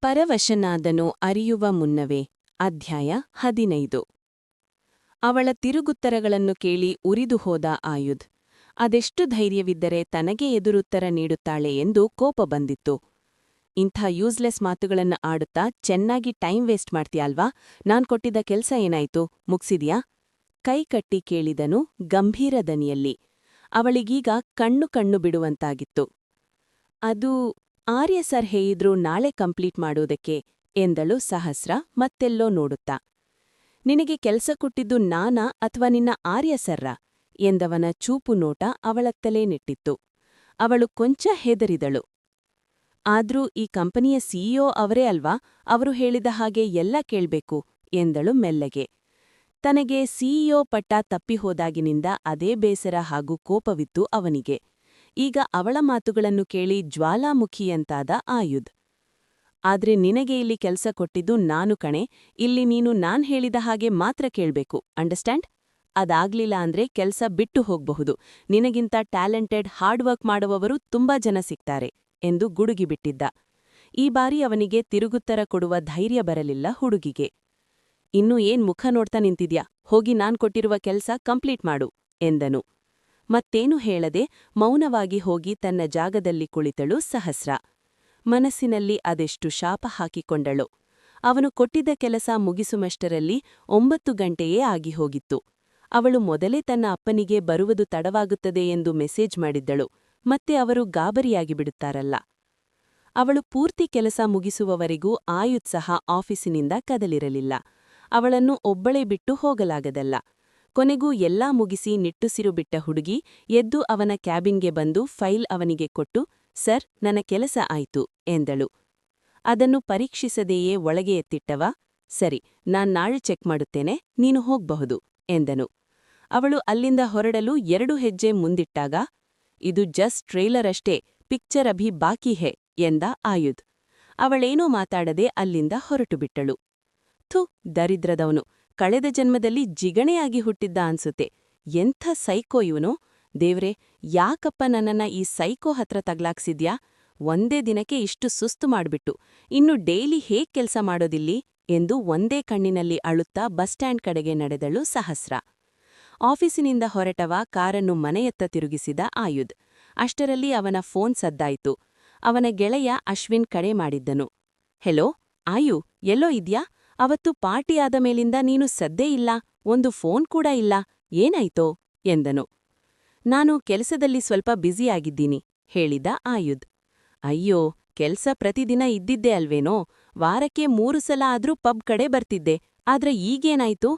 ಪರವಶನಾದನು ಅರಿಯುವ ಮುನ್ನವೇ ಅಧ್ಯಾಯ 15 ಅವಳ ತಿರುಗುತ್ತರಗಳನ್ನು ಕೇಳಿ ಉರಿದು ಹೋದ ಆಯುಧ್. ಅದೆಷ್ಟು ಧೈರ್ಯವಿದ್ದರೆ ತನಗೇ ಎದುರುತ್ತರ ನೀಡುತ್ತಾಳೆ ಎಂದು ಕೋಪ ಬಂದಿತ್ತು. ಇಂಥ ಯೂಸ್ಲೆಸ್ ಮಾತುಗಳನ್ನ ಆಡುತ್ತಾ ಚೆನ್ನಾಗಿ ಟೈಮ್ ವೇಸ್ಟ್ ಮಾಡ್ತೀಯಲ್ವಾ? ನಾನ್ ಕೊಟ್ಟಿದ್ದ ಕೆಲ್ಸ ಏನಾಯ್ತು, ಮುಗ್ಸಿದ್ಯಾ? ಕೈ ಕಟ್ಟಿ ಕೇಳಿದನು ಗಂಭೀರ ದನಿಯಲ್ಲಿ. ಅವಳಿಗೀಗ ಕಣ್ಣು ಬಿಡುವಂತಾಗಿತ್ತು. ಅದು ಆರ್ಯ ಸರ್ ಹೇಳಿದ್ರು ನಾಳೆ ಕಂಪ್ಲೀಟ್ ಮಾಡೋದಕ್ಕೆ ಎಂದಳು ಸಹಸ್ರ ಮತ್ತೆಲ್ಲೋ ನೋಡುತ್ತಾ. ನಿನಗೆ ಕೆಲ್ಸ ಕೊಟ್ಟಿದ್ದು ನಾನಾ ಅಥವಾ ನಿನ್ನ ಆರ್ಯ ಸರ್ರಾ ಎಂದವನ ಚೂಪು ನೋಟ ಅವಳತ್ತಲೇ ನೆಟ್ಟಿತ್ತು. ಅವಳು ಕೊಂಚ ಹೆದರಿದಳು. ಆದ್ರೂ ಈ ಕಂಪನಿಯ ಸಿಇಒ ಅವರೇ ಅಲ್ವಾ, ಅವರು ಹೇಳಿದ ಹಾಗೆ ಎಲ್ಲ ಕೇಳ್ಬೇಕು ಎಂದಳು ಮೆಲ್ಲಗೆ. ತನಗೆ ಸಿಇಒ ಪಟ್ಟ ತಪ್ಪಿಹೋದಾಗಿನಿಂದ ಅದೇ ಬೇಸರ ಹಾಗೂ ಕೋಪವಿತ್ತು ಅವನಿಗೆ. ಈಗ ಅವಳ ಮಾತುಗಳನ್ನು ಕೇಳಿ ಜ್ವಾಲಾಮುಖಿಯಂತಾದ ಆಯುಧ್. ಆದ್ರೆ ನಿನಗೆ ಇಲ್ಲಿ ಕೆಲ್ಸ ಕೊಟ್ಟಿದ್ದು ನಾನು ಕಣೆ, ಇಲ್ಲಿ ನೀನು ನಾನ್ ಹೇಳಿದ ಹಾಗೆ ಮಾತ್ರ ಕೇಳ್ಬೇಕು, ಅಂಡರ್ಸ್ಟ್ಯಾಂಡ್? ಅದಾಗ್ಲಿಲ್ಲ ಅಂದ್ರೆ ಕೆಲ್ಸ ಬಿಟ್ಟು ಹೋಗ್ಬಹುದು. ನಿನಗಿಂತ ಟ್ಯಾಲೆಂಟೆಡ್ ಹಾರ್ಡ್ ವರ್ಕ್ ಮಾಡುವವರು ತುಂಬಾ ಜನ ಸಿಗ್ತಾರೆ ಎಂದು ಗುಡುಗಿಬಿಟ್ಟಿದ್ದ. ಈ ಬಾರಿ ಅವನಿಗೆ ತಿರುಗುತ್ತರ ಕೊಡುವ ಧೈರ್ಯ ಬರಲಿಲ್ಲ ಹುಡುಗಿಗೆ. ಇನ್ನೂ ಏನ್ ಮುಖ ನೋಡ್ತಾ ನಿಂತಿದ್ಯಾ, ಹೋಗಿ ನಾನ್ ಕೊಟ್ಟಿರುವ ಕೆಲ್ಸ ಕಂಪ್ಲೀಟ್ ಮಾಡು ಎಂದನು. ಮತ್ತೇನು ಹೇಳದೆ ಮೌನವಾಗಿ ಹೋಗಿ ತನ್ನ ಜಾಗದಲ್ಲಿ ಕುಳಿತಳು ಸಹಸ್ರ. ಮನಸ್ಸಿನಲ್ಲಿ ಅದೆಷ್ಟು ಶಾಪ ಹಾಕಿಕೊಂಡಳು. ಅವನು ಕೊಟ್ಟಿದ್ದ ಕೆಲಸ ಮುಗಿಸುಮಷ್ಟರಲ್ಲಿ 9 ಗಂಟೆಯೇ ಆಗಿಹೋಗಿತ್ತು. ಅವಳು ಮೊದಲೇ ತನ್ನ ಅಪ್ಪನಿಗೆ ಬರುವುದು ತಡವಾಗುತ್ತದೆ ಎಂದು ಮೆಸೇಜ್ ಮಾಡಿದ್ದಳು. ಮತ್ತೆ ಅವರು ಗಾಬರಿಯಾಗಿ ಬಿಡುತ್ತಾರಲ್ಲ. ಅವಳು ಪೂರ್ತಿ ಕೆಲಸ ಮುಗಿಸುವವರೆಗೂ ಆಯುಧ್ ಸಹ ಆಫೀಸಿನಿಂದ ಕದಲಿರಲಿಲ್ಲ. ಅವಳನ್ನು ಒಬ್ಬಳೇ ಬಿಟ್ಟು ಹೋಗಲಾಗದಲ್ಲ. ಕೊನೆಗೂ ಎಲ್ಲಾ ಮುಗಿಸಿ ನಿಟ್ಟುಸಿರು ಬಿಟ್ಟ ಹುಡುಗಿ ಎದ್ದು ಅವನ ಕ್ಯಾಬಿನ್ಗೆ ಬಂದು ಫೈಲ್ ಅವನಿಗೆ ಕೊಟ್ಟು, ಸರ್, ನನ್ನ ಕೆಲಸ ಆಯ್ತು ಎಂದಳು. ಅದನ್ನು ಪರೀಕ್ಷಿಸದೆಯೇ ಒಳಗೆ ಎತ್ತಿಟ್ಟವ, ಸರಿ, ನಾನ್ ನಾಳೆ ಚೆಕ್ ಮಾಡುತ್ತೇನೆ, ನೀನು ಹೋಗ್ಬಹುದು ಎಂದನು. ಅವಳು ಅಲ್ಲಿಂದ ಹೊರಡಲು 2 ಹೆಜ್ಜೆ ಮುಂದಿಟ್ಟಾಗ, ಇದು ಜಸ್ಟ್ ಟ್ರೇಲರ್ ಅಷ್ಟೇ, ಪಿಕ್ಚರ್ ಅಭಿ ಬಾಕಿ ಹೇ ಎಂದ ಆಯುಧ್. ಅವಳೇನೂ ಮಾತಾಡದೆ ಅಲ್ಲಿಂದ ಹೊರಟುಬಿಟ್ಟಳು. ಥು, ದರಿದ್ರದವನು, ಕಳೆದ ಜನ್ಮದಲ್ಲಿ ಜಿಗಣೆಯಾಗಿ ಹುಟ್ಟಿದ್ದ ಅನ್ಸುತ್ತೆ. ಎಂಥ ಸೈಕೋ ಇವನು! ದೇವ್ರೇ, ಯಾಕಪ್ಪ ನನ್ನನ್ನ ಈ ಸೈಕೋ ಹತ್ರ ತಗ್ಲಾಕ್ಸಿದ್ಯಾ? ಒಂದೇ ದಿನಕ್ಕೆ ಇಷ್ಟು ಸುಸ್ತು ಮಾಡ್ಬಿಟ್ಟು ಇನ್ನು ಡೈಲಿ ಹೇಗ್ ಕೆಲ್ಸ ಮಾಡೋದಿಲ್ಲಿ ಎಂದು ಒಂದೇ ಕಣ್ಣಿನಲ್ಲಿ ಅಳುತ್ತಾ ಬಸ್ ಸ್ಟ್ಯಾಂಡ್ ಕಡೆಗೆ ನಡೆದಳು ಸಹಸ್ರ. ಆಫೀಸಿನಿಂದ ಹೊರಟವ ಕಾರನ್ನು ಮನೆಯತ್ತ ತಿರುಗಿಸಿದ ಆಯುಧ್. ಅಷ್ಟರಲ್ಲಿ ಅವನ ಫೋನ್ ಸದ್ದಾಯಿತು. ಅವನ ಗೆಳೆಯ ಅಶ್ವಿನ್ ಕರೆ ಮಾಡಿದ್ದನು. ಹೆಲೋ ಆಯು, ಎಲ್ಲೋ ಇದ್ಯಾ? ಅವತ್ತು ಪಾರ್ಟಿ ಆದ ಮೇಲಿಂದ ನೀನು ಸದ್ದೇ ಇಲ್ಲ, ಒಂದು ಫೋನ್ ಕೂಡ ಇಲ್ಲ, ಏನಾಯ್ತೋ ಎಂದನು. ನಾನು ಕೆಲಸದಲ್ಲಿ ಸ್ವಲ್ಪ ಬ್ಯುಸಿಯಾಗಿದ್ದೀನಿ ಹೇಳಿದ ಆಯುಧ್. ಅಯ್ಯೋ, ಕೆಲ್ಸ ಪ್ರತಿದಿನ ಇದ್ದಿದ್ದೇ ಅಲ್ವೇನೋ, ವಾರಕ್ಕೆ 3 ಸಲ ಆದ್ರೂ ಪಬ್ ಕಡೆ ಬರ್ತಿದ್ದೆ, ಆದ್ರೆ ಈಗೇನಾಯ್ತು?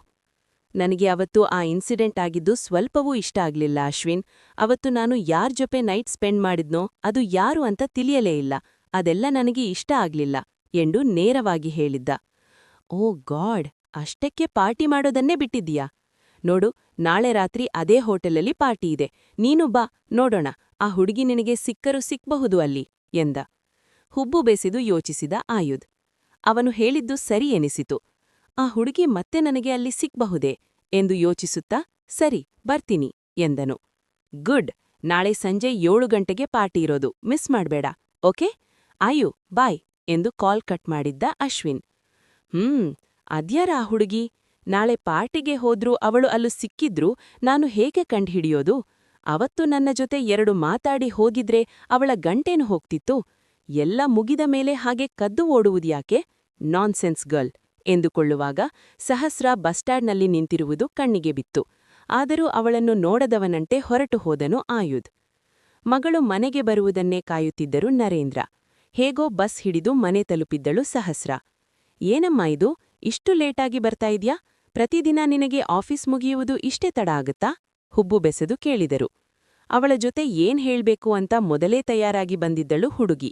ನನಗೆ ಅವತ್ತು ಆ ಇನ್ಸಿಡೆಂಟ್ ಆಗಿದ್ದು ಸ್ವಲ್ಪವೂ ಇಷ್ಟ ಆಗ್ಲಿಲ್ಲ ಅಶ್ವಿನ್. ಅವತ್ತು ನಾನು ಯಾರ್ ಜೊತೆ ನೈಟ್ ಸ್ಪೆಂಡ್ ಮಾಡಿದ್ನೋ ಅದು ಯಾರು ಅಂತ ತಿಳಿಯಲೇ ಇಲ್ಲ, ಅದೆಲ್ಲ ನನಗೆ ಇಷ್ಟ ಆಗ್ಲಿಲ್ಲ ಎಂದು ನೇರವಾಗಿ ಹೇಳಿದ್ದ. ಓ ಗಾಡ್, ಅಷ್ಟಕ್ಕೆ ಪಾರ್ಟಿ ಮಾಡೋದನ್ನೇ ಬಿಟ್ಟಿದ್ದೀಯಾ? ನೋಡು, ನಾಳೆ ರಾತ್ರಿ ಅದೇ ಹೋಟೆಲಲ್ಲಿ ಪಾರ್ಟಿ ಇದೆ, ನೀನು ಬಾ, ನೋಡೋಣ, ಆ ಹುಡುಗಿ ನಿನಗೆ ಸಿಕ್ಕರೂ ಸಿಕ್ಬಹುದು ಅಲ್ಲಿ ಎಂದ. ಹುಬ್ಬು ಬೇಸಿದು ಯೋಚಿಸಿದ ಆಯುಧ್. ಅವನು ಹೇಳಿದ್ದು ಸರಿ ಎನಿಸಿತು. ಆ ಹುಡುಗಿ ಮತ್ತೆ ನನಗೆ ಅಲ್ಲಿ ಸಿಕ್ಬಹುದೇ ಎಂದು ಯೋಚಿಸುತ್ತಾ, ಸರಿ, ಬರ್ತೀನಿ ಎಂದನು. ಗುಡ್, ನಾಳೆ ಸಂಜೆ 7 ಗಂಟೆಗೆ ಪಾರ್ಟಿ ಇರೋದು, ಮಿಸ್ ಮಾಡ್ಬೇಡ, ಓಕೆ? ಆಯು, ಬಾಯ್ ಎಂದು ಕಾಲ್ ಕಟ್ ಮಾಡಿದ್ದ ಅಶ್ವಿನ್. ಅದ್ಯಾರ ಆ ಹುಡುಗಿ? ನಾಳೆ ಪಾರ್ಟಿಗೆ ಹೋದ್ರೂ ಅವಳು ಅಲ್ಲೂ ಸಿಕ್ಕಿದ್ರೂ ನಾನು ಹೇಗೆ ಕಂಡ್ಹಿಡಿಯೋದು? ಅವತ್ತು ನನ್ನ ಜೊತೆ 2 ಮಾತಾಡಿ ಹೋಗಿದ್ರೆ ಅವಳ ಗಂಟೇನು ಹೋಗ್ತಿತ್ತು? ಎಲ್ಲ ಮುಗಿದ ಮೇಲೆ ಹಾಗೆ ಕದ್ದು ಓಡುವುದ್ಯಾಕೆ? ನಾನ್ಸೆನ್ಸ್ ಗರ್ಲ್ ಎಂದುಕೊಳ್ಳುವಾಗ ಸಹಸ್ರ ಬಸ್ ಸ್ಟ್ಯಾಂಡ್ನಲ್ಲಿ ನಿಂತಿರುವುದು ಕಣ್ಣಿಗೆ ಬಿತ್ತು. ಆದರೂ ಅವಳನ್ನು ನೋಡದವನಂತೆ ಹೊರಟು ಹೋದನು ಆಯುಧ್. ಮಗಳು ಮನೆಗೆ ಬರುವುದನ್ನೇ ಕಾಯುತ್ತಿದ್ದರು ನರೇಂದ್ರ. ಹೇಗೋ ಬಸ್ ಹಿಡಿದು ಮನೆ ತಲುಪಿದ್ದಳು ಸಹಸ್ರ. ಏನಮ್ಮ ಇದು, ಇಷ್ಟು ಲೇಟಾಗಿ ಬರ್ತಾ ಇದ್ಯಾ? ಪ್ರತಿದಿನ ನಿನಗೆ ಆಫೀಸ್ ಮುಗಿಯುವುದು ಇಷ್ಟೇ ತಡ ಆಗುತ್ತಾ? ಹುಬ್ಬು ಬೆಸೆದು ಕೇಳಿದರು. ಅವಳ ಜೊತೆ ಏನ್ ಹೇಳ್ಬೇಕು ಅಂತ ಮೊದಲೇ ತಯಾರಾಗಿ ಬಂದಿದ್ದಳು ಹುಡುಗಿ.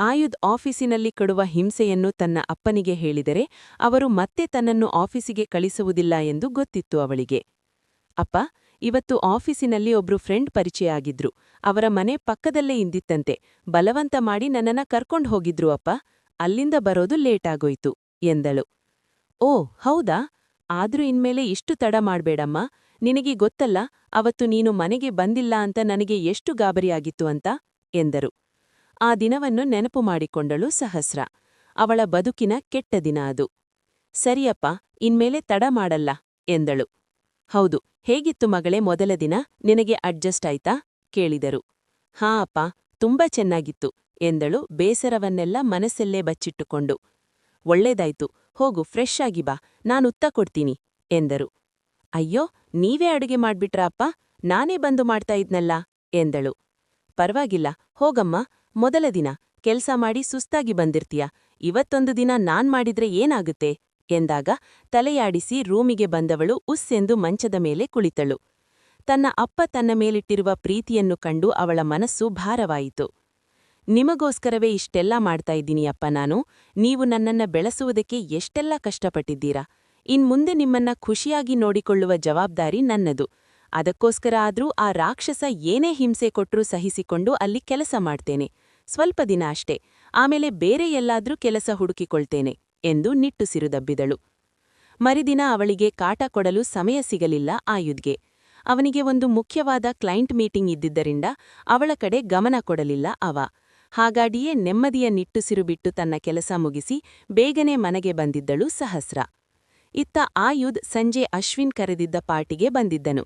ಆಯುಧ್ ಆಫೀಸಿನಲ್ಲಿ ಕೊಡುವ ಹಿಂಸೆಯನ್ನು ತನ್ನ ಅಪ್ಪನಿಗೆ ಹೇಳಿದರೆ ಅವರು ಮತ್ತೆ ತನ್ನನ್ನು ಆಫೀಸಿಗೆ ಕಳಿಸುವುದಿಲ್ಲ ಎಂದು ಗೊತ್ತಿತ್ತು ಅವಳಿಗೆ. ಅಪ್ಪ, ಇವತ್ತು ಆಫೀಸಿನಲ್ಲಿ ಒಬ್ರು ಫ್ರೆಂಡ್ ಪರಿಚಯ ಆಗಿದ್ರು, ಅವರ ಮನೆ ಪಕ್ಕದಲ್ಲೇ ಇಂದಿತ್ತಂತೆ, ಬಲವಂತ ಮಾಡಿ ನನ್ನನ್ನ ಕರ್ಕೊಂಡ್ ಹೋಗಿದ್ರು ಅಪ್ಪ, ಅಲ್ಲಿಂದ ಬರೋದು ಲೇಟಾಗೋಯ್ತು ಎಂದಳು. ಓ ಹೌದಾ? ಆದ್ರೂ ಇನ್ಮೇಲೆ ಇಷ್ಟು ತಡ ಮಾಡ್ಬೇಡಮ್ಮ, ನಿನಗೆ ಗೊತ್ತಲ್ಲ ಅವತ್ತು ನೀನು ಮನೆಗೆ ಬಂದಿಲ್ಲ ಅಂತ ನನಗೆ ಎಷ್ಟು ಗಾಬರಿಯಾಗಿತ್ತು ಅಂತ ಎಂದರು. ಆ ದಿನವನ್ನು ನೆನಪು ಮಾಡಿಕೊಂಡಳು ಸಹಸ್ರ. ಅವಳ ಬದುಕಿನ ಕೆಟ್ಟ ದಿನ ಅದು. ಸರಿಯಪ್ಪ, ಇನ್ಮೇಲೆ ತಡ ಮಾಡಲ್ಲ ಎಂದಳು. ಹೌದು, ಹೇಗಿತ್ತು ಮಗಳೇ ಮೊದಲ ದಿನ, ನಿನಗೆ ಅಡ್ಜಸ್ಟ್ ಆಯ್ತಾ ಕೇಳಿದರು. ಹಾಂ ಅಪ್ಪ, ತುಂಬಾ ಚೆನ್ನಾಗಿತ್ತು ಎಂದಳು ಬೇಸರವನ್ನೆಲ್ಲ ಮನಸ್ಸಲ್ಲೇ ಬಚ್ಚಿಟ್ಟುಕೊಂಡು. ಒಳ್ಳೇದಾಯ್ತು, ಹೋಗು ಫ್ರೆಶ್ ಆಗಿ ಬಾ, ನಾನುತ್ತ ಕೊಡ್ತೀನಿ ಎಂದರು. ಅಯ್ಯೋ, ನೀವೇ ಅಡುಗೆ ಮಾಡ್ಬಿಟ್ರಾ ಅಪ್ಪ, ನಾನೇ ಬಂದು ಮಾಡ್ತಾ ಇದ್ನಲ್ಲ ಎಂದಳು. ಪರ್ವಾಗಿಲ್ಲ, ಹೋಗಮ್ಮ, ಮೊದಲ ದಿನ ಕೆಲ್ಸ ಮಾಡಿ ಸುಸ್ತಾಗಿ ಬಂದಿರ್ತೀಯ, ಇವತ್ತೊಂದು ದಿನ ನಾನ್ ಮಾಡಿದ್ರೆ ಏನಾಗುತ್ತೆ ಎಂದಾಗ ತಲೆಯಾಡಿಸಿ ರೂಮಿಗೆ ಬಂದವಳು ಉಸ್ಸೆಂದು ಮಂಚದ ಮೇಲೆ ಕುಳಿತಳು. ತನ್ನ ಅಪ್ಪ ತನ್ನ ಮೇಲಿಟ್ಟಿರುವ ಪ್ರೀತಿಯನ್ನು ಕಂಡು ಅವಳ ಮನಸ್ಸು ಭಾರವಾಯಿತು. ನಿಮಗೋಸ್ಕರವೇ ಇಷ್ಟೆಲ್ಲ ಮಾಡ್ತಾ ಇದ್ದೀನಿ ಅಪ್ಪ ನಾನು, ನೀವು ನನ್ನನ್ನ ಬೆಳೆಸುವುದಕ್ಕೆ ಎಷ್ಟೆಲ್ಲ ಕಷ್ಟಪಟ್ಟಿದ್ದೀರಾ, ಇನ್ಮುಂದೆ ನಿಮ್ಮನ್ನ ಖುಷಿಯಾಗಿ ನೋಡಿಕೊಳ್ಳುವ ಜವಾಬ್ದಾರಿ ನನ್ನದು. ಅದಕ್ಕೋಸ್ಕರ ಆದ್ರೂ ಆ ರಾಕ್ಷಸ ಏನೇ ಹಿಂಸೆ ಕೊಟ್ರೂ ಸಹಿಸಿಕೊಂಡು ಅಲ್ಲಿ ಕೆಲಸ ಮಾಡ್ತೇನೆ, ಸ್ವಲ್ಪ ದಿನ ಅಷ್ಟೇ, ಆಮೇಲೆ ಬೇರೆ ಎಲ್ಲಾದ್ರೂ ಕೆಲಸ ಹುಡುಕಿಕೊಳ್ತೇನೆ ಎಂದು ನಿಟ್ಟುಸಿರುದಬ್ಬಿದಳು. ಮರಿದಿನ ಅವಳಿಗೆ ಕಾಟ ಕೊಡಲು ಸಮಯ ಸಿಗಲಿಲ್ಲ ಆಯುಧ್ಗೆ. ಅವನಿಗೆ ಒಂದು ಮುಖ್ಯವಾದ ಕ್ಲೈಂಟ್ ಮೀಟಿಂಗ್ ಇದ್ದಿದ್ದರಿಂದ ಅವಳ ಕಡೆ ಗಮನ ಕೊಡಲಿಲ್ಲ ಅವ. ಹಾಗಾಡಿಯೇ ನೆಮ್ಮದಿಯ ನಿಟ್ಟುಸಿರು ಬಿಟ್ಟು ತನ್ನ ಕೆಲಸ ಮುಗಿಸಿ ಬೇಗನೆ ಮನೆಗೆ ಬಂದಿದ್ದಳು ಸಹಸ್ರ. ಇತ್ತ ಆಯುಧ್ ಸಂಜೆ ಅಶ್ವಿನ್ ಕರೆದಿದ್ದ ಪಾರ್ಟಿಗೆ ಬಂದಿದ್ದನು.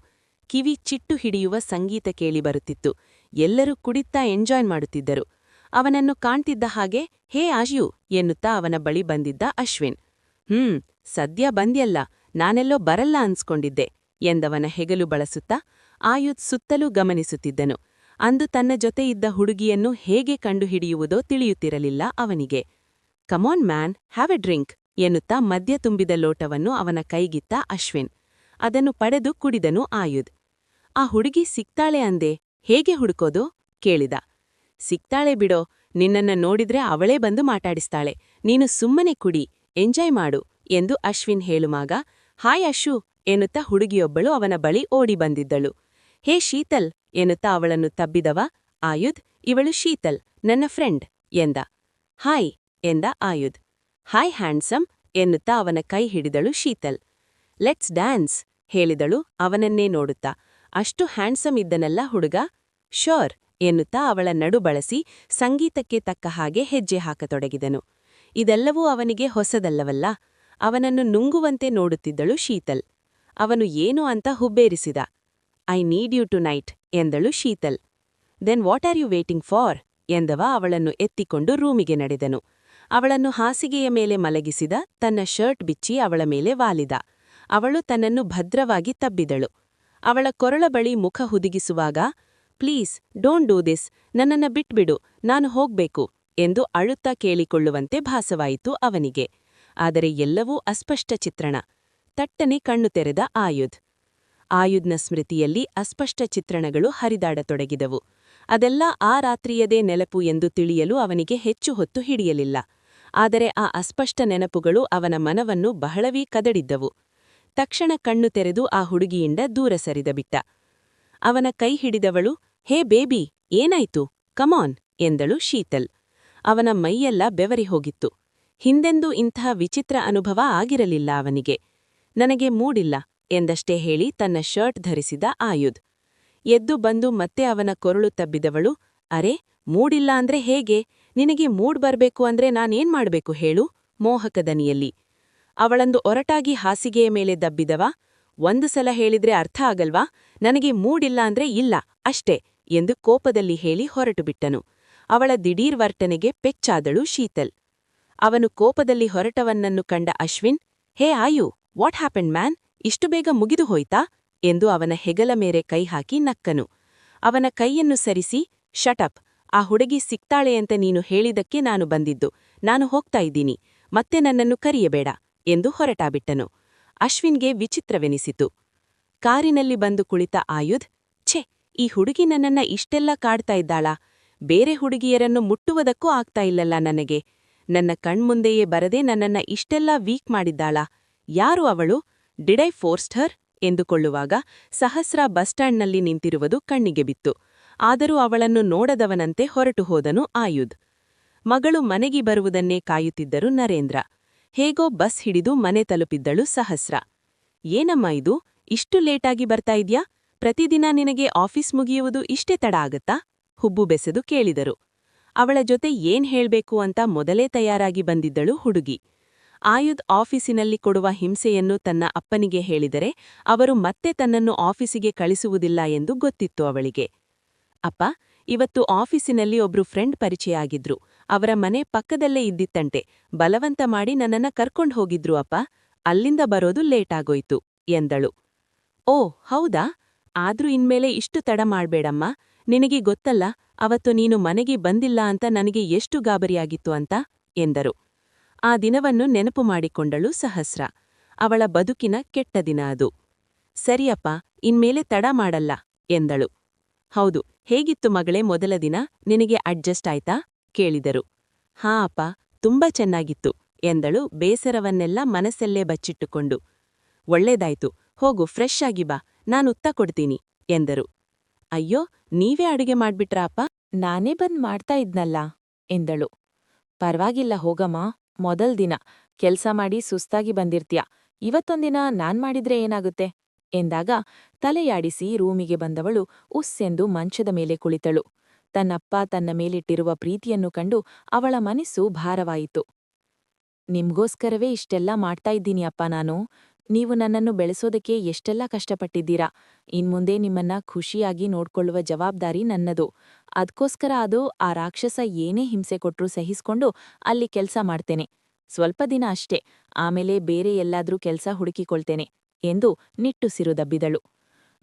ಕಿವಿ ಚಿಟ್ಟು ಹಿಡಿಯುವ ಸಂಗೀತ ಕೇಳಿ ಬರುತ್ತಿತ್ತು. ಎಲ್ಲರೂ ಕುಡಿತಾ ಎಂಜಾಯ್ ಮಾಡುತ್ತಿದ್ದರು. ಅವನನ್ನು ಕಾಣ್ತಿದ್ದ ಹಾಗೆ ಹೇ ಆಯು ಎನ್ನುತ್ತಾ ಅವನ ಬಳಿ ಬಂದಿದ್ದ ಅಶ್ವಿನ್. ಸದ್ಯ ಬಂದ್ಯಲ್ಲ, ನಾನೆಲ್ಲೋ ಬರಲ್ಲ ಅನ್ಸ್ಕೊಂಡಿದ್ದೆ ಎಂದವನ ಹೆಗಲು ಬಳಸುತ್ತಾ ಆಯುಧ್ ಸುತ್ತಲೂ ಗಮನಿಸುತ್ತಿದ್ದನು. ಅಂದು ತನ್ನ ಜೊತೆ ಇದ್ದ ಹುಡುಗಿಯನ್ನು ಹೇಗೆ ಕಂಡುಹಿಡಿಯುವುದೋ ತಿಳಿಯುತ್ತಿರಲಿಲ್ಲ ಅವನಿಗೆ. Come on man, have A drink ಎನ್ನುತ್ತಾ ಮದ್ಯ ತುಂಬಿದ ಲೋಟವನ್ನು ಅವನ ಕೈಗಿತ್ತ ಅಶ್ವಿನ್. ಅದನ್ನು ಪಡೆದು ಕುಡಿದನು ಆಯುಧ್. ಆ ಹುಡುಗಿ ಸಿಕ್ತಾಳೆ ಅಂದೆ, ಹೇಗೆ ಹುಡುಕೋದು ಕೇಳಿದ. ಸಿಕ್ತಾಳೆ ಬಿಡೋ, ನಿನ್ನನ್ನ ನೋಡಿದ್ರೆ ಅವಳೇ ಬಂದು ಮಾತಾಡಿಸ್ತಾಳೆ, ನೀನು ಸುಮ್ಮನೆ ಕುಡಿ, ಎಂಜಾಯ್ ಮಾಡು ಎಂದು ಅಶ್ವಿನ್ ಹೇಳುವಾಗ, ಹಾಯ್ ಅಶು ಎನ್ನುತ್ತಾ ಹುಡುಗಿಯೊಬ್ಬಳು ಅವನ ಬಳಿ ಓಡಿ ಬಂದಿದ್ದಳು. ಹೇ ಶೀತಲ್ ಎನ್ನುತ್ತಾ ಅವಳನ್ನು ತಬ್ಬಿದವ ಆಯುಧ್, ಇವಳು ಶೀತಲ್, ನನ್ನ ಫ್ರೆಂಡ್ ಎಂದ. ಹಾಯ್ ಎಂದ ಆಯುಧ್. ಹಾಯ್ ಹ್ಯಾಂಡ್ಸಮ್ ಎನ್ನುತ್ತಾ ಅವನ ಕೈ ಹಿಡಿದಳು ಶೀತಲ್. ಲೆಟ್ಸ್ ಡ್ಯಾನ್ಸ್ ಹೇಳಿದಳು ಅವನನ್ನೇ ನೋಡುತ್ತಾ. ಅಷ್ಟು ಹ್ಯಾಂಡ್ಸಮ್ ಇದ್ದನಲ್ಲ ಹುಡುಗ. ಶೋರ್ ಎನ್ನುತ್ತಾ ಅವಳ ನಡು ಬಳಸಿ ಸಂಗೀತಕ್ಕೆ ತಕ್ಕ ಹಾಗೆ ಹೆಜ್ಜೆ ಹಾಕತೊಡಗಿದನು. ಇದೆಲ್ಲವೂ ಅವನಿಗೆ ಹೊಸದಲ್ಲವಲ್ಲ. ಅವನನ್ನು ನುಂಗುವಂತೆ ನೋಡುತ್ತಿದ್ದಳು ಶೀತಲ್. ಅವನು ಏನು ಅಂತ ಹುಬ್ಬೇರಿಸಿದ. I need you tonight ಎಂದಳು Sheetal. Then what are you waiting for ಎಂದವ ಅವಳನ್ನು ಎತ್ತಿಕೊಂಡು ರೂಮಿಗೆ ನಡೆದನು. ಅವಳನ್ನು ಹಾಸಿಗೆಯ ಮೇಲೆ ಮಲಗಿಸಿದ, ತನ್ನ ಶರ್ಟ್ ಬಿಚ್ಚಿ ಅವಳ ಮೇಲೆ ವಾಲಿದ. ಅವಳು ತನ್ನನ್ನು ಭದ್ರವಾಗಿ ತಬ್ಬಿದಳು. ಅವಳ ಕೊರಳ ಬಳಿ ಮುಖ ಹುದುಗಿಸುವಾಗ, ಪ್ಲೀಸ್ ಡೋಂಟ್ ಡೂ ದಿಸ್, ನನ್ನನ್ನ ಬಿಟ್ಬಿಡು, ನಾನು ಹೋಗ್ಬೇಕು ಎಂದು ಅಳುತ್ತಾ ಕೇಳಿಕೊಳ್ಳುವಂತೆ ಭಾಸವಾಯಿತು ಅವನಿಗೆ. ಆದರೆ ಎಲ್ಲವೂ ಅಸ್ಪಷ್ಟ ಚಿತ್ರಣ. ತಟ್ಟನೆ ಕಣ್ಣು ತೆರೆದ ಆಯುಧ್. ಆಯುಧ್ನ ಸ್ಮೃತಿಯಲ್ಲಿ ಅಸ್ಪಷ್ಟ ಚಿತ್ರಣಗಳು ಹರಿದಾಡತೊಡಗಿದವು. ಅದೆಲ್ಲ ಆ ರಾತ್ರಿಯದೇ ನೆನಪು ಎಂದು ತಿಳಿಯಲು ಅವನಿಗೆ ಹೆಚ್ಚು ಹೊತ್ತು ಹಿಡಿಯಲಿಲ್ಲ. ಆದರೆ ಆ ಅಸ್ಪಷ್ಟ ನೆನಪುಗಳು ಅವನ ಮನವನ್ನು ಬಹಳವೇ ಕದಡಿದ್ದವು. ತಕ್ಷಣ ಕಣ್ಣು ತೆರೆದು ಆ ಹುಡುಗಿಯಿಂದ ದೂರ ಸರಿದಬಿಟ್ಟ. ಅವನ ಕೈ ಹಿಡಿದವಳು, ಹೇ ಬೇಬಿ, ಏನಾಯ್ತು, ಕಮಾನ್ ಎಂದಳು ಶೀತಲ್. ಅವನ ಮೈಯೆಲ್ಲ ಬೆವರಿ ಹೋಗಿತ್ತು. ಹಿಂದೆಂದೂ ಇಂಥ ವಿಚಿತ್ರ ಅನುಭವ ಆಗಿರಲಿಲ್ಲ ಅವನಿಗೆ. ನನಗೆ ಮೂಡಿಲ್ಲ ಎಂದಷ್ಟೇ ಹೇಳಿ ತನ್ನ ಶರ್ಟ್ ಧರಿಸಿದ ಆಯುಧ್. ಎದ್ದು ಬಂದು ಮತ್ತೆ ಅವನ ಕೊರಳು ತಬ್ಬಿದವಳು, ಅರೆ, ಮೂಡಿಲ್ಲ ಅಂದ್ರೆ ಹೇಗೆ, ನಿನಗೆ ಮೂಡ್ ಬರ್ಬೇಕು ಅಂದ್ರೆ ನಾನೇನ್ ಮಾಡ್ಬೇಕು ಹೇಳು ಮೋಹಕ ದನಿಯಲ್ಲಿ. ಅವಳಂದು ಒರಟಾಗಿ ಹಾಸಿಗೆಯ ಮೇಲೆ ದಬ್ಬಿದವ, ಒಂದು ಸಲ ಹೇಳಿದ್ರೆ ಅರ್ಥ ಆಗಲ್ವಾ, ನನಗೆ ಮೂಡಿಲ್ಲ ಅಂದ್ರೆ ಇಲ್ಲ ಅಷ್ಟೇ ಎಂದು ಕೋಪದಲ್ಲಿ ಹೇಳಿ ಹೊರಟುಬಿಟ್ಟನು. ಅವಳ ದಿಢೀರ್ ವರ್ತನೆಗೆ ಪೆಚ್ಚಾದಳು ಶೀತಲ್. ಅವನು ಕೋಪದಲ್ಲಿ ಹೊರಟವನ್ನನ್ನು ಕಂಡ ಅಶ್ವಿನ್, ಹೇ ಆಯು, ವಾಟ್ ಹ್ಯಾಪೆಂಡ್ ಮ್ಯಾನ್, ಇಷ್ಟು ಬೇಗ ಮುಗಿದು ಹೋಯ್ತಾ ಎಂದು ಅವನ ಹೆಗಲ ಮೇಲೆ ಕೈ ಹಾಕಿ ನಕ್ಕನು. ಅವನ ಕೈಯನ್ನು ಸರಿಸಿ, ಶಟಪ್, ಆ ಹುಡುಗಿ ಸಿಕ್ತಾಳೆ ಅಂತ ನೀನು ಹೇಳಿದಕ್ಕೆ ನಾನು ಬಂದಿದ್ದು, ನಾನು ಹೋಗ್ತಾ ಇದ್ದೀನಿ, ಮತ್ತೆ ನನ್ನನ್ನು ಕರೆಯಬೇಡ ಎಂದು ಹೊರಟಾಬಿಟ್ಟನು. ಅಶ್ವಿನ್ಗೆ ವಿಚಿತ್ರವೆನಿಸಿತು. ಕಾರಿನಲ್ಲಿ ಬಂದು ಕುಳಿತ ಆಯುಧ್, ಛೆ, ಈ ಹುಡುಗಿ ನನ್ನನ್ನ ಇಷ್ಟೆಲ್ಲ ಕಾಡ್ತಾ ಇದ್ದಾಳಾ, ಬೇರೆ ಹುಡುಗಿಯರನ್ನು ಮುಟ್ಟುವುದಕ್ಕೂ ಆಗ್ತಾ ಇಲ್ಲಲ್ಲ ನನಗೆ, ನನ್ನ ಕಣ್ಮುಂದೆಯೇ ಬರದೆ ನನ್ನನ್ನ ಇಷ್ಟೆಲ್ಲ ವೀಕ್ ಮಾಡಿದ್ದಾಳಾ, ಯಾರು ಅವಳು, ಡಿಡ್ ಐ ಫೋರ್ಸ್ಡ್ ಹರ್ ಎಂದುಕೊಳ್ಳುವಾಗ ಸಹಸ್ರ ಬಸ್ ಸ್ಟ್ಯಾಂಡ್ನಲ್ಲಿ ನಿಂತಿರುವುದು ಕಣ್ಣಿಗೆ ಬಿತ್ತು. ಆದರೂ ಅವಳನ್ನು ನೋಡದವನಂತೆ ಹೊರಟು ಹೋದನು ಆಯುಧ್. ಮಗಳು ಮನೆಗೆ ಬರುವುದನ್ನೇ ಕಾಯುತ್ತಿದ್ದರು ನರೇಂದ್ರ. ಹೇಗೋ ಬಸ್ ಹಿಡಿದು ಮನೆ ತಲುಪಿದ್ದಳು ಸಹಸ್ರ. ಏನಮ್ಮ ಇದು, ಇಷ್ಟು ಲೇಟಾಗಿ ಬರ್ತಾ ಇದ್ಯಾ, ಪ್ರತಿದಿನ ನಿನಗೆ ಆಫೀಸ್ ಮುಗಿಯುವುದು ಇಷ್ಟೇ ತಡ ಆಗತ್ತಾ ಹುಬ್ಬು ಬೆಸೆದು ಕೇಳಿದರು. ಅವಳ ಜೊತೆ ಏನ್ ಹೇಳ್ಬೇಕು ಅಂತ ಮೊದಲೇ ತಯಾರಾಗಿ ಬಂದಿದ್ದಳು ಹುಡುಗಿ. ಆಯುಧ್ ಆಫೀಸಿನಲ್ಲಿ ಕೊಡುವ ಹಿಂಸೆಯನ್ನು ತನ್ನ ಅಪ್ಪನಿಗೆ ಹೇಳಿದರೆ ಅವರು ಮತ್ತೆ ತನ್ನನ್ನು ಆಫೀಸಿಗೆ ಕಳಿಸುವುದಿಲ್ಲ ಎಂದು ಗೊತ್ತಿತ್ತು ಅವಳಿಗೆ. ಅಪ್ಪ, ಇವತ್ತು ಆಫೀಸಿನಲ್ಲಿ ಒಬ್ರು ಫ್ರೆಂಡ್ ಪರಿಚಯ ಆಗಿದ್ರು. ಅವರ ಮನೆ ಪಕ್ಕದಲ್ಲೇ ಇದ್ದಿತ್ತಂತೆ. ಬಲವಂತ ಮಾಡಿ ನನ್ನನ್ನ ಕರ್ಕೊಂಡ್ ಹೋಗಿದ್ರು ಅಪ್ಪ. ಅಲ್ಲಿಂದ ಬರೋದು ಲೇಟ್ ಆಗೋಯ್ತು ಎಂದಳು. ಓ ಹೌದಾ? ಆದ್ರೂ ಇನ್ಮೇಲೆ ಇಷ್ಟು ತಡ ಮಾಡ್ಬೇಡಮ್ಮ. ನಿನಗೆ ಗೊತ್ತಲ್ಲ, ಅವತ್ತು ನೀನು ಮನೆಗೆ ಬಂದಿಲ್ಲ ಅಂತ ನನಗೆ ಎಷ್ಟು ಗಾಬರಿಯಾಗಿತ್ತು ಅಂತ ಎಂದರು. ಆ ದಿನವನ್ನು ನೆನಪು ಮಾಡಿಕೊಂಡಳು ಸಹಸ್ರ. ಅವಳ ಬದುಕಿನ ಕೆಟ್ಟ ದಿನ ಅದು. ಸರಿಯಪ್ಪ, ಇನ್ಮೇಲೆ ತಡ ಮಾಡಲ್ಲ ಎಂದಳು. ಹೌದು, ಹೇಗಿತ್ತು ಮಗಳೇ ಮೊದಲ ದಿನ? ನಿನಗೆ ಅಡ್ಜಸ್ಟ್ ಆಯ್ತಾ ಕೇಳಿದರು. ಹಾ ಅಪ್ಪ, ತುಂಬಾ ಚೆನ್ನಾಗಿತ್ತು ಎಂದಳು ಬೇಸರವನ್ನೆಲ್ಲ ಮನಸ್ಸಲ್ಲೇ ಬಚ್ಚಿಟ್ಟುಕೊಂಡು. ಒಳ್ಳೇದಾಯ್ತು, ಹೋಗು ಫ್ರೆಶ್ ಆಗಿ ಬಾ, ನಾನುತ್ತ ಕೊಡ್ತೀನಿ ಎಂದರು. ಅಯ್ಯೋ, ನೀವೇ ಅಡುಗೆ ಮಾಡ್ಬಿಟ್ರಾ ಅಪ್ಪ? ನಾನೇ ಬಂದ್ ಮಾಡ್ತಾ ಇದ್ನಲ್ಲ ಎಂದಳು. ಪರ್ವಾಗಿಲ್ಲ ಹೋಗಮ್ಮ, ಮೊದಲ್ ದಿನ ಕೆಲ್ಸ ಮಾಡಿ ಸುಸ್ತಾಗಿ ಬಂದಿರ್ತೀಯ. ಇವತ್ತೊಂದಿನ ನಾನ್ ಮಾಡಿದ್ರೆ ಏನಾಗುತ್ತೆ ಎಂದಾಗ ತಲೆಯಾಡಿಸಿ ರೂಮಿಗೆ ಬಂದವಳು ಉಸ್ಸೆಂದು ಮಂಚದ ಮೇಲೆ ಕುಳಿತಳು. ತನ್ನಪ್ಪ ತನ್ನ ಮೇಲಿಟ್ಟಿರುವ ಪ್ರೀತಿಯನ್ನು ಕಂಡು ಅವಳ ಮನಸ್ಸು ಭಾರವಾಯಿತು. ನಿಮ್ಗೋಸ್ಕರವೇ ಇಷ್ಟೆಲ್ಲ ಮಾಡ್ತಾ ಇದ್ದೀನಿ ಅಪ್ಪ ನಾನು. ನೀವು ನನ್ನನ್ನು ಬೆಳೆಸೋದಕ್ಕೆ ಎಷ್ಟೆಲ್ಲ ಕಷ್ಟಪಟ್ಟಿದ್ದೀರಾ. ಇನ್ಮುಂದೆ ನಿಮ್ಮನ್ನ ಖುಷಿಯಾಗಿ ನೋಡ್ಕೊಳ್ಳುವ ಜವಾಬ್ದಾರಿ ನನ್ನದು. ಅದ್ಕೋಸ್ಕರ ಅದು ಆ ರಾಕ್ಷಸ ಏನೇ ಹಿಂಸೆ ಕೊಟ್ರೂ ಸಹಿಸ್ಕೊಂಡು ಅಲ್ಲಿ ಕೆಲ್ಸ ಮಾಡ್ತೇನೆ. ಸ್ವಲ್ಪ ದಿನ ಅಷ್ಟೇ, ಆಮೇಲೆ ಬೇರೆ ಎಲ್ಲಾದ್ರೂ ಕೆಲ್ಸ ಹುಡುಕಿಕೊಳ್ತೇನೆ ಎಂದು ನಿಟ್ಟುಸಿರು ದಬ್ಬಿದಳು.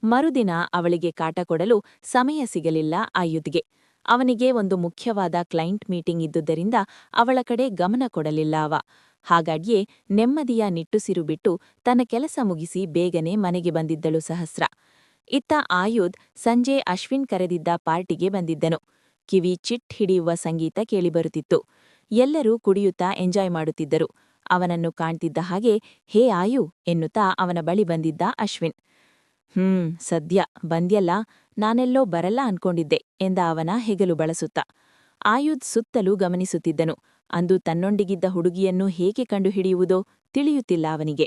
ಮರುದಿನ ಅವಳಿಗೆ ಕಾಟ ಕೊಡಲು ಸಮಯ ಸಿಗಲಿಲ್ಲ ಆಯುಧ್ಗೆ. ಅವನಿಗೆ ಒಂದು ಮುಖ್ಯವಾದ ಕ್ಲೈಂಟ್ ಮೀಟಿಂಗ್ ಇದ್ದುದರಿಂದ ಅವಳ ಕಡೆ ಗಮನ ಕೊಡಲಿಲ್ಲ ಅವ. ಹಾಗಾಡ್ಯೇ ನೆಮ್ಮದಿಯ ನಿಟ್ಟುಸಿರು ಬಿಟ್ಟು ತನ್ನ ಕೆಲಸ ಮುಗಿಸಿ ಬೇಗನೆ ಮನೆಗೆ ಬಂದಿದ್ದಳು ಸಹಸ್ರ. ಇತ್ತ ಆಯುಧ್ ಸಂಜೆ ಅಶ್ವಿನ್ ಕರೆದಿದ್ದ ಪಾರ್ಟಿಗೆ ಬಂದಿದ್ದನು. ಕಿವಿ ಚಿಟ್ ಹಿಡಿಯುವ ಸಂಗೀತ ಕೇಳಿಬರುತ್ತಿತ್ತು. ಎಲ್ಲರೂ ಕುಡಿಯುತ್ತಾ ಎಂಜಾಯ್ ಮಾಡುತ್ತಿದ್ದರು. ಅವನನ್ನು ಕಾಣ್ತಿದ್ದ ಹಾಗೆ ಹೇ ಆಯು ಎನ್ನುತ್ತಾ ಅವನ ಬಳಿ ಬಂದಿದ್ದ ಅಶ್ವಿನ್. ಸದ್ಯ ಬಂದ್ಯಲ್ಲ, ನಾನೆಲ್ಲೋ ಬರಲ್ಲ ಅನ್ಕೊಂಡಿದ್ದೆ ಎಂದ ಅವನ ಹೆಗಲು ಬಳಸುತ್ತ. ಆಯುಧ್ ಸುತ್ತಲೂ ಗಮನಿಸುತ್ತಿದ್ದನು. ಅಂದು ತನ್ನೊಂದಿಗಿದ್ದ ಹುಡುಗಿಯನ್ನು ಹೇಗೆ ಕಂಡುಹಿಡಿಯುವುದೋ ತಿಳಿಯುತ್ತಿಲ್ಲ ಅವನಿಗೆ.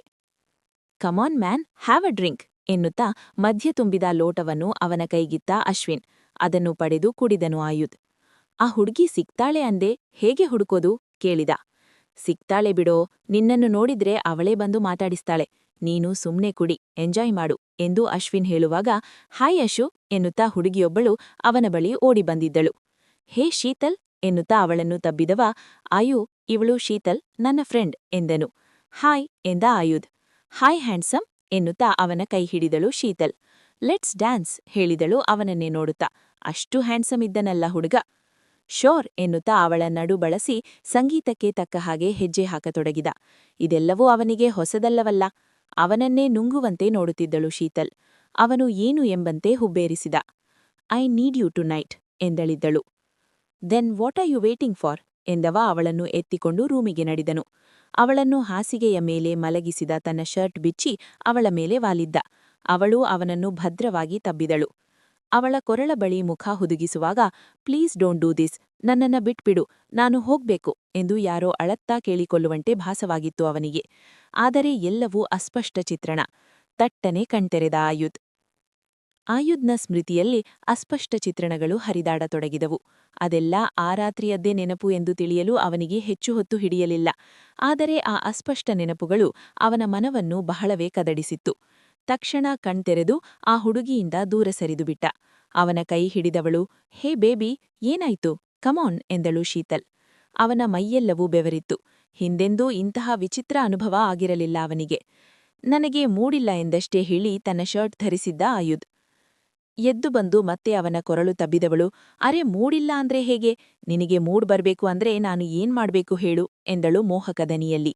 Come on man, have a drink ಎನ್ನುತ್ತಾ ಮಧ್ಯ ತುಂಬಿದ ಲೋಟವನ್ನು ಅವನ ಕೈಗಿತ್ತ ಅಶ್ವಿನ್. ಅದನ್ನು ಪಡೆದು ಕುಡಿದನು ಆಯುಧ್. ಆ ಹುಡುಗಿ ಸಿಗ್ತಾಳೆ ಅಂದೆ, ಹೇಗೆ ಹುಡುಕೋದು ಕೇಳಿದ. ಸಿಗ್ತಾಳೆ ಬಿಡೋ, ನಿನ್ನನ್ನು ನೋಡಿದ್ರೆ ಅವಳೇ ಬಂದು ಮಾತಾಡಿಸ್ತಾಳೆ. ನೀನು ಸುಮ್ನೆ ಕುಡಿ, ಎಂಜಾಯ್ ಮಾಡು ಎಂದು ಅಶ್ವಿನ್ ಹೇಳುವಾಗ ಹಾಯ್ ಅಶು ಎನ್ನುತ್ತಾ ಹುಡುಗಿಯೊಬ್ಬಳು ಅವನ ಬಳಿ ಓಡಿ ಬಂದಿದ್ದಳು. ಹೇ ಶೀತಲ್ ಎನ್ನುತ್ತಾ ಅವಳನ್ನು ತಬ್ಬಿದವ, ಆಯು, ಇವಳು ಶೀತಲ್, ನನ್ನ ಫ್ರೆಂಡ್ ಎಂದನು. ಹಾಯ್ ಎಂದ ಆಯುಧ್. ಹಾಯ್ ಹ್ಯಾಂಡ್ಸಮ್ ಎನ್ನುತ್ತಾ ಅವನ ಕೈ ಹಿಡಿದಳು ಶೀತಲ್. ಲೆಟ್ಸ್ ಡ್ಯಾನ್ಸ್ ಹೇಳಿದಳು ಅವನನ್ನೇ ನೋಡುತ್ತಾ. ಅಷ್ಟು ಹ್ಯಾಂಡ್ಸಮ್ ಇದ್ದನಲ್ಲ ಹುಡುಗ. ಶೋರ್ ಎನ್ನುತ್ತಾ ಅವಳ ನಡು ಬಳಸಿ ಸಂಗೀತಕ್ಕೆ ತಕ್ಕ ಹಾಗೆ ಹೆಜ್ಜೆ ಹಾಕತೊಡಗಿದ. ಇದೆಲ್ಲವೂ ಅವನಿಗೆ ಹೊಸದಲ್ಲವಲ್ಲ. ಅವನನ್ನೇ ನುಂಗುವಂತೆ ನೋಡುತ್ತಿದ್ದಳು ಶೀತಲ್. ಅವನು ಏನು ಎಂಬಂತೆ ಹುಬ್ಬೇರಿಸಿದ. I need you tonight ಎಂದಳಿದ್ದಳು. Then what are you waiting for ಎಂದವ ಅವಳನ್ನು ಎತ್ತಿಕೊಂಡು ರೂಮಿಗೆ ನಡೆದನು. ಅವಳನ್ನು ಹಾಸಿಗೆಯ ಮೇಲೆ ಮಲಗಿಸಿದ ತನ್ನ ಶರ್ಟ್ ಬಿಚ್ಚಿ ಅವಳ ಮೇಲೆ ವಾಲಿದ್ದ. ಅವಳು ಅವನನ್ನು ಭದ್ರವಾಗಿ ತಬ್ಬಿದಳು. ಅವಳ ಕೊರಳ ಬಳಿ ಮುಖ ಹುದುಗಿಸುವಾಗ ಪ್ಲೀಸ್ ಡೋಂಟ್ ಡೂ ದಿಸ್, ನನ್ನನ್ನ ಬಿಟ್ಬಿಡು, ನಾನು ಹೋಗ್ಬೇಕು ಎಂದು ಯಾರೋ ಅಳತ್ತಾ ಕೇಳಿಕೊಳ್ಳುವಂತೆ ಭಾಸವಾಗಿತ್ತು ಅವನಿಗೆ. ಆದರೆ ಎಲ್ಲವೂ ಅಸ್ಪಷ್ಟ ಚಿತ್ರಣ. ತಟ್ಟನೆ ಕಣ್ತೆರೆದ ಆಯುಧ್. ಆಯುಧ್ನ ಸ್ಮೃತಿಯಲ್ಲಿ ಅಸ್ಪಷ್ಟ ಚಿತ್ರಣಗಳು ಹರಿದಾಡತೊಡಗಿದವು. ಅದೆಲ್ಲ ಆ ರಾತ್ರಿಯದ್ದೇ ನೆನಪು ಎಂದು ತಿಳಿಯಲು ಅವನಿಗೆ ಹೆಚ್ಚು ಹೊತ್ತು ಹಿಡಿಯಲಿಲ್ಲ. ಆದರೆ ಆ ಅಸ್ಪಷ್ಟ ನೆನಪುಗಳು ಅವನ ಮನವನ್ನು ಬಹಳವೇ ಕದಡಿಸಿತ್ತು. ತಕ್ಷಣ ಕಣ್ತೆರೆದು ಆ ಹುಡುಗಿಯಿಂದ ದೂರ ಸರಿದುಬಿಟ್ಟ. ಅವನ ಕೈ ಹಿಡಿದವಳು, ಹೇ ಬೇಬಿ, ಏನಾಯ್ತು, ಕಮಾನ್ ಎಂದಳು ಶೀತಲ್. ಅವನ ಮೈಯೆಲ್ಲವೂ ಬೆವರಿತ್ತು. ಹಿಂದೆಂದೂ ಇಂತಹ ವಿಚಿತ್ರ ಅನುಭವ ಆಗಿರಲಿಲ್ಲ ಅವನಿಗೆ. ನನಗೆ ಮೂಡಿಲ್ಲ ಎಂದಷ್ಟೇ ಹೇಳಿ ತನ್ನ ಶರ್ಟ್ ಧರಿಸಿದ್ದ ಆಯುಧ್. ಎದ್ದು ಬಂದು ಮತ್ತೆ ಅವನ ಕೊರಳು ತಬ್ಬಿದವಳು, ಅರೆ ಮೂಡಿಲ್ಲ ಅಂದ್ರೆ ಹೇಗೆ? ನಿನಗೆ ಮೂಡ್ ಬರ್ಬೇಕು ಅಂದ್ರೆ ನಾನು ಏನ್ ಮಾಡ್ಬೇಕು ಹೇಳು ಎಂದಳು ಮೋಹಕ ದನಿಯಲ್ಲಿ.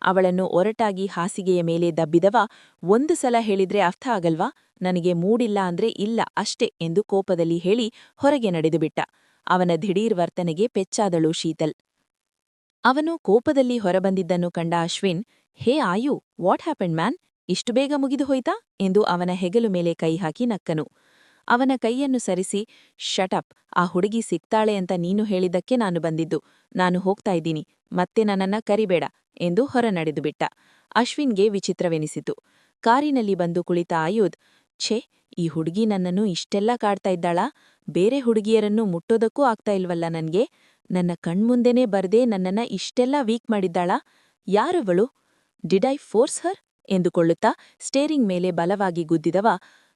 ಅವಳನ್ನು ಒರಟಾಗಿ ಹಾಸಿಗೆಯ ಮೇಲೆ ದಬ್ಬಿದವ, ಒಂದು ಸಲ ಹೇಳಿದ್ರೆ ಅರ್ಥ ಆಗಲ್ವಾ? ನನಗೆ ಮೂಡಿಲ್ಲ ಅಂದ್ರೆ ಇಲ್ಲ ಅಷ್ಟೇ ಎಂದು ಕೋಪದಲ್ಲಿ ಹೇಳಿ ಹೊರಗೆ ನಡೆದುಬಿಟ್ಟ. ಅವನ ದಿಢೀರ್ ವರ್ತನೆಗೆ ಪೆಚ್ಚಾದಳು ಶೀತಲ್. ಅವನು ಕೋಪದಲ್ಲಿ ಹೊರಬಂದಿದ್ದನ್ನು ಕಂಡ ಅಶ್ವಿನ್, ಹೇ ಆಯು, ವಾಟ್ ಹ್ಯಾಪೆಂಡ್ ಮ್ಯಾನ್, ಇಷ್ಟು ಬೇಗ ಮುಗಿದು ಹೋಯ್ತಾ ಎಂದು ಅವನ ಹೆಗಲು ಮೇಲೆ ಕೈ ಹಾಕಿ ನಕ್ಕನು. ಅವನ ಕೈಯನ್ನು ಸರಿಸಿ, ಶಟಪ್, ಆ ಹುಡುಗಿ ಸಿಗ್ತಾಳೆ ಅಂತ ನೀನು ಹೇಳಿದ್ದಕ್ಕೆ ನಾನು ಬಂದಿದ್ದು. ನಾನು ಹೋಗ್ತಾ ಇದ್ದೀನಿ, ಮತ್ತೆ ನನ್ನನ್ನ ಕರಿಬೇಡ ಎಂದು ಹೊರ ನಡೆದುಬಿಟ್ಟ. ಅಶ್ವಿನ್ಗೆ ವಿಚಿತ್ರವೆನಿಸಿತು. ಕಾರಿನಲ್ಲಿ ಬಂದು ಕುಳಿತ ಆಯುಧ್, ಛೇ, ಈ ಹುಡುಗಿ ನನ್ನನ್ನು ಇಷ್ಟೆಲ್ಲ ಕಾಡ್ತಾ ಇದ್ದಾಳಾ? ಬೇರೆ ಹುಡುಗಿಯರನ್ನು ಮುಟ್ಟೋದಕ್ಕೂ ಆಗ್ತಾ ಇಲ್ವಲ್ಲ ನನ್ಗೆ. ನನ್ನ ಕಣ್ಮುಂದೆನೇ ಬರ್ದೇ ನನ್ನನ್ನ ಇಷ್ಟೆಲ್ಲ ವೀಕ್ ಮಾಡಿದ್ದಾಳಾ? ಯಾರವಳು? ಡಿಡ್ ಐ ಫೋರ್ಸ್ ಹರ್ ಎಂದುಕೊಳ್ಳುತ್ತಾ ಸ್ಟೇರಿಂಗ್ ಮೇಲೆ ಬಲವಾಗಿ ಗುದ್ದಿದವ,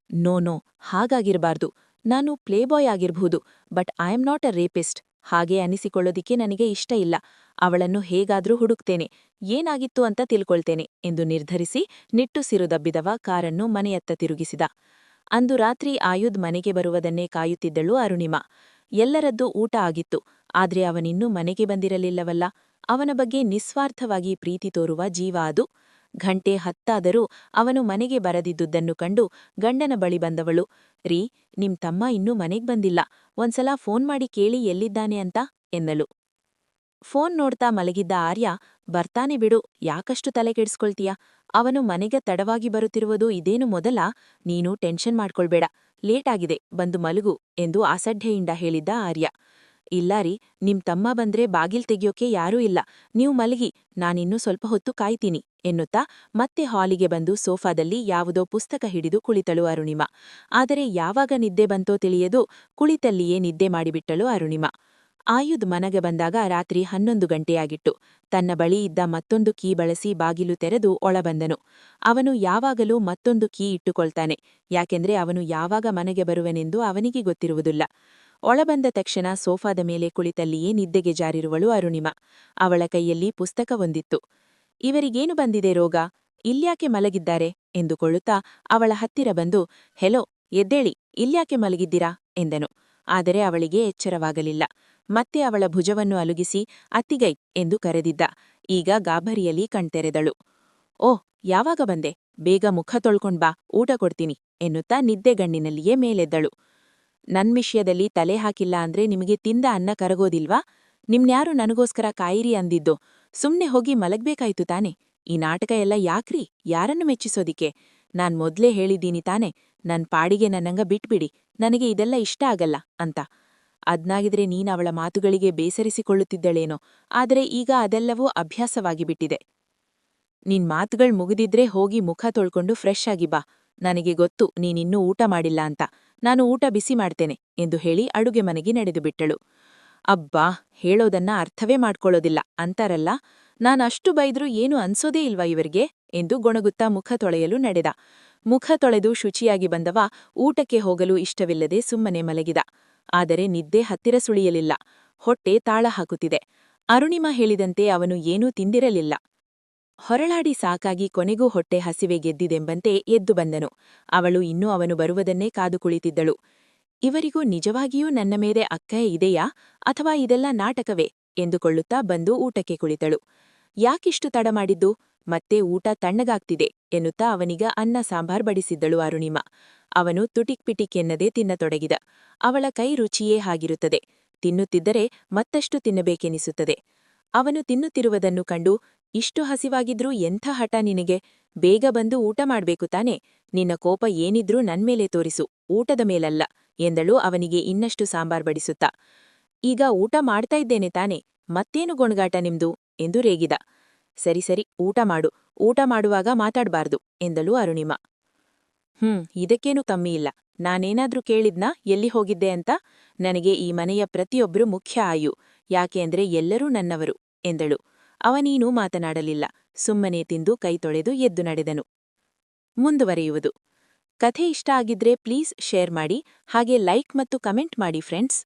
ನೋ ಹಾಗಾಗಿರಬಾರ್ದು. ನಾನು ಪ್ಲೇಬಾಯ್ ಆಗಿರಬಹುದು, but I am not a rapist. ಹಾಗೆ ಅನಿಸಿಕೊಳ್ಳೋದಿಕ್ಕೆ ನನಗೆ ಇಷ್ಟ ಇಲ್ಲ. ಅವಳನ್ನು ಹೇಗಾದ್ರೂ ಹುಡುಕ್ತೇನೆ, ಏನಾಗಿತ್ತು ಅಂತ ತಿಳ್ಕೊಳ್ತೇನೆ ಎಂದು ನಿರ್ಧರಿಸಿ ನಿಟ್ಟುಸಿರುದಬ್ಬಿದವ ಕಾರನ್ನು ಮನೆಯತ್ತ ತಿರುಗಿಸಿದ. ಅಂದು ರಾತ್ರಿ ಆಯುಧ್ ಮನೆಗೆ ಬರುವುದನ್ನೇ ಕಾಯುತ್ತಿದ್ದಳು ಅರುಣಿಮಾ. ಎಲ್ಲರದ್ದೂ ಊಟ ಆಗಿತ್ತು, ಆದ್ರೆ ಅವನಿನ್ನೂ ಮನೆಗೆ ಬಂದಿರಲಿಲ್ಲವಲ್ಲ. ಅವನ ಬಗ್ಗೆ ನಿಸ್ವಾರ್ಥವಾಗಿ ಪ್ರೀತಿ ತೋರುವ ಜೀವ ಅದು. ಘಂಟೆ 10 ಅವನು ಮನೆಗೆ ಬರದಿದ್ದುದನ್ನು ಕಂಡು ಗಂಡನ ಬಳಿ ಬಂದವಳು, ರೀ, ನಿಮ್ ತಮ್ಮ ಇನ್ನೂ ಮನೆಗ್ ಬಂದಿಲ್ಲ, ಒಂದ್ಸಲ ಫೋನ್ ಮಾಡಿ ಕೇಳಿ ಎಲ್ಲಿದ್ದಾನೆ ಅಂತ ಎನ್ನಲು. ಫೋನ್ ನೋಡ್ತಾ ಮಲಗಿದ್ದ ಆರ್ಯ, ಬರ್ತಾನೆ ಬಿಡು, ಯಾಕಷ್ಟು ತಲೆ ಕೆಡಿಸ್ಕೊಳ್ತೀಯ? ಅವನು ಮನೆಗೆ ತಡವಾಗಿ ಬರುತ್ತಿರುವುದು ಇದೇನು ಮೊದಲ? ನೀನು ಟೆನ್ಷನ್ ಮಾಡ್ಕೊಳ್ಬೇಡ, ಲೇಟಾಗಿದೆ, ಬಂದು ಮಲಗು ಎಂದು ಅಸಡ್ಡೆಯಿಂದ ಹೇಳಿದ್ದ ಆರ್ಯ. ಇಲ್ಲಾರಿ, ನಿಮ್ ತಮ್ಮ ಬಂದ್ರೆ ಬಾಗಿಲ್ ತೆಗ್ಯೋಕೆ ಯಾರೂ ಇಲ್ಲ, ನೀವು ಮಲಗಿ, ನಾನಿನ್ನೂ ಸ್ವಲ್ಪ ಹೊತ್ತು ಕಾಯ್ತೀನಿ ಎನ್ನುತ್ತಾ ಮತ್ತೆ ಹಾಲಿಗೆ ಬಂದು ಸೋಫಾದಲ್ಲಿ ಯಾವುದೋ ಪುಸ್ತಕ ಹಿಡಿದು ಕುಳಿತಳು ಅರುಣಿಮಾ. ಆದರೆ ಯಾವಾಗ ನಿದ್ದೆ ಬಂತೋ ತಿಳಿಯದು, ಕುಳಿತಲ್ಲಿಯೇ ನಿದ್ದೆ ಮಾಡಿಬಿಟ್ಟಳು ಅರುಣಿಮಾ. ಆಯುಧ್ ಮನೆಗೆ ಬಂದಾಗ ರಾತ್ರಿ 11 ಗಂಟೆಯಾಗಿತ್ತು. ತನ್ನ ಬಳಿ ಇದ್ದ ಮತ್ತೊಂದು ಕೀ ಬಳಸಿ ಬಾಗಿಲು ತೆರೆದು ಒಳಬಂದನು. ಅವನು ಯಾವಾಗಲೂ ಮತ್ತೊಂದು ಕೀ ಇಟ್ಟುಕೊಳ್ತಾನೆ, ಯಾಕೆಂದ್ರೆ ಅವನು ಯಾವಾಗ ಮನೆಗೆ ಬರುವನೆಂದು ಅವನಿಗೆ ಗೊತ್ತಿರುವುದಿಲ್ಲ. ಒಳಬಂದ ತಕ್ಷಣ ಸೋಫಾದ ಮೇಲೆ ಕುಳಿತಲ್ಲಿಯೇ ನಿದ್ದೆಗೆ ಜಾರಿರುವಳು ಅರುಣಿಮಾ. ಅವಳ ಕೈಯಲ್ಲಿ ಪುಸ್ತಕವೊಂದಿತ್ತು. ಇವರಿಗೇನು ಬಂದಿದೆ ರೋಗ? ಇಲ್ಯಾಕೆ ಮಲಗಿದ್ದಾರೆ ಎಂದುಕೊಳ್ಳುತ್ತಾ ಅವಳ ಹತ್ತಿರ ಬಂದು, ಹೆಲೋ, ಎದ್ದೇಳಿ, ಇಲ್ಯಾಕೆ ಮಲಗಿದ್ದೀರಾ ಎಂದನು. ಆದರೆ ಅವಳಿಗೆ ಎಚ್ಚರವಾಗಲಿಲ್ಲ. ಮತ್ತೆ ಅವಳ ಭುಜವನ್ನು ಅಲುಗಿಸಿ ಅತ್ತಿಗೈ ಎಂದು ಕರೆದಿದ್ದ. ಈಗ ಗಾಬರಿಯಲ್ಲಿ ಕಣ್ತೆರೆದಳು. ಓಹ್, ಯಾವಾಗ ಬಂದೆ? ಬೇಗ ಮುಖ ತೊಳ್ಕೊಂಡ್ಬಾ, ಊಟ ಕೊಡ್ತೀನಿ ಎನ್ನುತ್ತಾ ನಿದ್ದೆಗಣ್ಣಿನಲ್ಲಿಯೇ ಮೇಲೆದ್ದಳು. ನನ್ ವಿಷಯದಲ್ಲಿ ತಲೆ ಹಾಕಿಲ್ಲ ಅಂದ್ರೆ ನಿಮಗೆ ತಿಂದ ಅನ್ನ ಕರಗೋದಿಲ್ವಾ? ನಿಮ್ನ್ಯಾರು ನನಗೋಸ್ಕರ ಕಾಯಿರಿ ಅಂದಿದ್ದು? ಸುಮ್ನೆ ಹೋಗಿ ಮಲಗ್ಬೇಕಾಯ್ತು ತಾನೆ? ಈ ನಾಟಕ ಎಲ್ಲ ಯಾಕ್ರಿ? ಯಾರನ್ನು ಮೆಚ್ಚಿಸೋದಿಕ್ಕೆ? ನಾನ್ ಮೊದ್ಲೇ ಹೇಳಿದ್ದೀನಿ ತಾನೆ, ನನ್ ಪಾಡಿಗೆ ನನ್ನಂಗ ಬಿಟ್ಬಿಡಿ, ನನಗೆ ಇದೆಲ್ಲ ಇಷ್ಟ ಆಗಲ್ಲ ಅಂತ. ಅದ್ನಾಗಿದ್ರೆ ನೀನವಳ ಮಾತುಗಳಿಗೆ ಬೇಸರಿಸಿಕೊಳ್ಳುತ್ತಿದ್ದಳೇನೋ, ಆದರೆ ಈಗ ಅದೆಲ್ಲವೂ ಅಭ್ಯಾಸವಾಗಿಬಿಟ್ಟಿದೆ. ನಿನ್ ಮಾತುಗಳ್ ಮುಗಿದಿದ್ರೆ ಹೋಗಿ ಮುಖ ತೊಳ್ಕೊಂಡು ಫ್ರೆಶ್ ಆಗಿ ಬಾ. ನನಗೆ ಗೊತ್ತು ನೀನಿನ್ನೂ ಊಟ ಮಾಡಿಲ್ಲ ಅಂತ. ನಾನು ಊಟ ಬಿಸಿ ಮಾಡ್ತೇನೆ ಎಂದು ಹೇಳಿ ಅಡುಗೆ ಮನೆಗೆ ನಡೆದುಬಿಟ್ಟಳು. ಅಬ್ಬಾ, ಹೇಳೋದನ್ನ ಅರ್ಥವೇ ಮಾಡ್ಕೊಳ್ಳೋದಿಲ್ಲ ಅಂತಾರಲ್ಲ, ನಾನಷ್ಟು ಬೈದ್ರೂ ಏನು ಅನ್ಸೋದೇ ಇಲ್ವಾ ಇವರಿಗೆ ಎಂದು ಗೊಣಗುತ್ತಾ ಮುಖ ತೊಳೆಯಲು ನಡೆದ. ಮುಖ ತೊಳೆದು ಶುಚಿಯಾಗಿ ಬಂದವ ಊಟಕ್ಕೆ ಹೋಗಲು ಇಷ್ಟವಿಲ್ಲದೆ ಸುಮ್ಮನೆ ಮಲಗಿದ. ಆದರೆ ನಿದ್ದೆ ಹತ್ತಿರ ಸುಳಿಯಲಿಲ್ಲ. ಹೊಟ್ಟೆ ತಾಳ ಹಾಕುತ್ತಿದೆ. ಅರುಣಿಮಾ ಹೇಳಿದಂತೆ ಅವನು ಏನೂ ತಿಂದಿರಲಿಲ್ಲ. ಹೊರಳಾಡಿ ಸಾಕಾಗಿ ಕೊನೆಗೂ ಹೊಟ್ಟೆ ಹಸಿವೆ ಗೆದ್ದಿದೆಂಬಂತೆ ಎದ್ದು ಬಂದನು. ಅವಳು ಇನ್ನೂ ಅವನು ಬರುವುದನ್ನೇ ಕಾದು ಕುಳಿತಿದ್ದಳು. ಇವರಿಗೂ ನಿಜವಾಗಿಯೂ ನನ್ನ ಮೇಲೆ ಅಕ್ಕರೆ ಇದೆಯಾ, ಅಥವಾ ಇದೆಲ್ಲ ನಾಟಕವೇ ಎಂದುಕೊಳ್ಳುತ್ತಾ ಬಂದು ಊಟಕ್ಕೆ ಕುಳಿತಳು. ಯಾಕಿಷ್ಟು ತಡ ಮಾಡಿದ್ದು? ಮತ್ತೆ ಊಟ ತಣ್ಣಗಾಗ್ತಿದೆ ಎನ್ನುತ್ತಾ ಅವನಿಗ ಅನ್ನ ಸಾಂಬಾರ್ ಬಡಿಸಿದ್ದಳು ಅರುಣಿಮಾ. ಅವನು ತುಟಿಕ್ ಪಿಟಿಕ್ ಎನ್ನದೆ ತಿನ್ನತೊಡಗಿದ. ಅವಳ ಕೈ ರುಚಿಯೇ ಹಾಗಿರುತ್ತದೆ. ತಿನ್ನುತ್ತಿದ್ದರೆ ಮತ್ತಷ್ಟು ತಿನ್ನಬೇಕೆನಿಸುತ್ತದೆ. ಅವನು ತಿನ್ನುತ್ತಿರುವುದನ್ನು ಕಂಡು, ಇಷ್ಟು ಹಸಿವಾಗಿದ್ರೂ ಎಂಥ ಹಠ ನಿನಗೆ? ಬೇಗ ಬಂದು ಊಟ ಮಾಡ್ಬೇಕು ತಾನೆ? ನಿನ್ನ ಕೋಪ ಏನಿದ್ರೂ ನನ್ಮೇಲೆ ತೋರಿಸು, ಊಟದ ಮೇಲಲ್ಲ ಎಂದಳು ಅವನಿಗೆ ಇನ್ನಷ್ಟು ಸಾಂಬಾರ್ ಬಡಿಸುತ್ತಾ. ಈಗ ಊಟ ಮಾಡ್ತಾ ಇದ್ದೇನೆ ತಾನೆ, ಮತ್ತೇನು ಗೊಣಗಾಟ ನಿಮ್ದು ಎಂದು ರೇಗಿದ. ಸರಿ ಊಟ ಮಾಡು, ಊಟ ಮಾಡುವಾಗ ಮಾತಾಡ್ಬಾರ್ದು ಎಂದಳು ಅರುಣಿಮಾ. ಇದಕ್ಕೇನು ಕಮ್ಮಿಯಿಲ್ಲ. ನಾನೇನಾದ್ರೂ ಕೇಳಿದ್ನಾ ಎಲ್ಲಿ ಹೋಗಿದ್ದೆ ಅಂತ? ನನಗೆ ಈ ಮನೆಯ ಪ್ರತಿಯೊಬ್ಬರೂ ಮುಖ್ಯ ಆಯು, ಯಾಕೆ ಅಂದ್ರೆ ಎಲ್ಲರೂ ನನ್ನವರು ಎಂದಳು. ಅವನೀನೂ ಮಾತನಾಡಲಿಲ್ಲ. ಸುಮ್ಮನೆ ತಿಂದು ಕೈ ತೊಳೆದು ಎದ್ದು ನಡೆದನು. ಮುಂದುವರೆಯುವುದು. ಕಥೆ ಇಷ್ಟ ಆಗಿದ್ರೆ ಪ್ಲೀಸ್ ಶೇರ್ ಮಾಡಿ, ಹಾಗೆ ಲೈಕ್ ಮತ್ತು ಕಮೆಂಟ್ ಮಾಡಿ ಫ್ರೆಂಡ್ಸ್.